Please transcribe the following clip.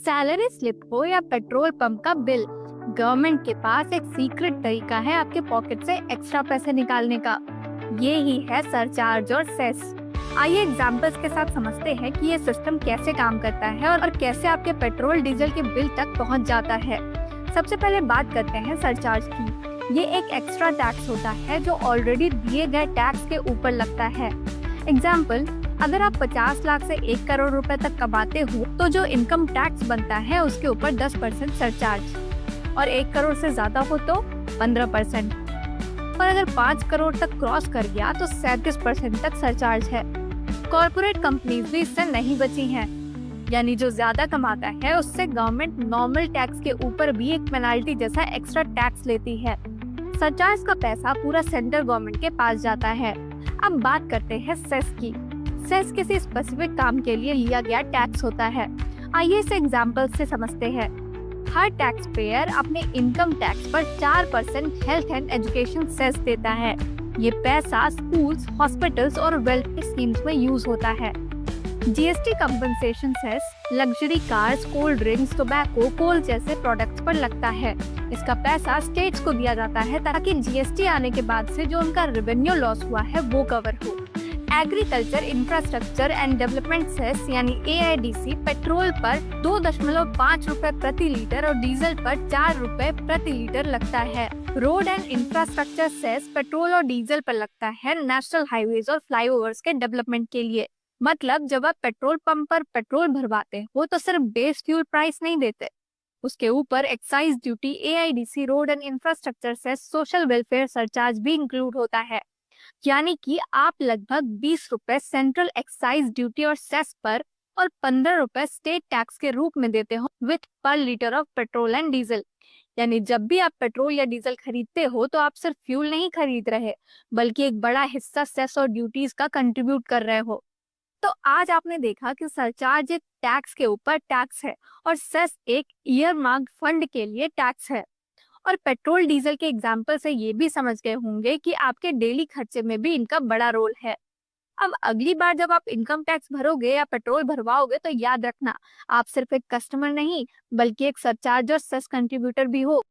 Salary slip हो या petrol pump का बिल, गवर्नमेंट के पास एक सीक्रेट तरीका है आपके पॉकेट से एक्स्ट्रा पैसे निकालने का। ये ही है सरचार्ज और सेस। आइए एग्जांपल्स के साथ समझते हैं कि ये सिस्टम कैसे काम करता है और कैसे आपके पेट्रोल डीजल के बिल तक पहुंच जाता है। सबसे पहले बात करते हैं सरचार्ज की। ये एक एक्स्ट्रा टैक्स होता है जो ऑलरेडी दिए गए टैक्स के ऊपर लगता है। एग्जाम्पल, अगर आप 50 लाख से 1 करोड़ रुपए तक कमाते हो तो जो इनकम टैक्स बनता है उसके ऊपर 10% सरचार्ज, और 1 करोड़ से ज्यादा हो तो 15%, और अगर 5 करोड़ तक क्रॉस कर गया तो 37% तक सरचार्ज है। कॉर्पोरेट कंपनीज भी इससे नहीं बची हैं, यानी जो ज्यादा कमाता है उससे गवर्नमेंट नॉर्मल टैक्स के ऊपर भी एक पेनाल्टी जैसा एक्स्ट्रा टैक्स लेती है। सरचार्ज का पैसा पूरा सेंट्रल गवर्नमेंट के पास जाता है। अब बात करते हैं सेस की। सेस किसी स्पेसिफिक काम के लिए लिया गया टैक्स होता है। आइए इसे एग्जांपल से समझते हैं। हर टैक्स पेयर अपने इनकम टैक्स पर 4% हेल्थ एंड एजुकेशन सेस देता है। ये पैसा स्कूल्स, हॉस्पिटल्स और वेलफेयर स्कीम्स में यूज होता है। GST compensation cess luxury cars, cold drinks, tobacco, coal जैसे प्रोडक्ट्स पर लगता है। इसका पैसा स्टेट्स को दिया जाता है ताकि जीएसटी आने के बाद से जो उनका रेवेन्यू लॉस हुआ है वो कवर हो। Agriculture infrastructure and development cess यानी एआईडीसी पेट्रोल पर 2.5 रुपए प्रति लीटर और डीजल पर 4 रुपए प्रति लीटर लगता है। Road and infrastructure cess petrol और डीजल पर लगता है नेशनल हाईवेज और फ्लाईओवर्स के डेवलपमेंट के लिए। मतलब जब आप पेट्रोल पंप पर पेट्रोल भरवाते हो तो सिर्फ बेस फ्यूल प्राइस नहीं देते, उसके ऊपर excise duty, AIDC, road and infrastructure cess, social welfare surcharge भी इंक्लूड होता है। यानी कि आप लगभग 20 रुपए सेंट्रल एक्साइज ड्यूटी और सेस पर और 15 रुपए स्टेट टैक्स के रूप में देते हो विथ पर litre of petrol and diesel. यानी जब भी आप पेट्रोल या डीजल खरीदते हो तो आप सिर्फ फ्यूल नहीं खरीद रहे, बल्कि एक बड़ा हिस्सा सेस और ड्यूटीज का कंट्रीब्यूट कर रहे हो। तो आज आपने देखा कि सरचार्ज एक टैक्स के ऊपर टैक्स है और सेस एक ईयर मार्क्ड फंड के लिए टैक्स है। और पेट्रोल डीजल के एग्जाम्पल से ये भी समझ गए होंगे कि आपके डेली खर्चे में भी इनका बड़ा रोल है। अब अगली बार जब आप इनकम टैक्स भरोगे या पेट्रोल भरवाओगे तो याद रखना, आप सिर्फ एक कस्टमर नहीं बल्कि एक सरचार्ज और सेस कंट्रीब्यूटर भी हो।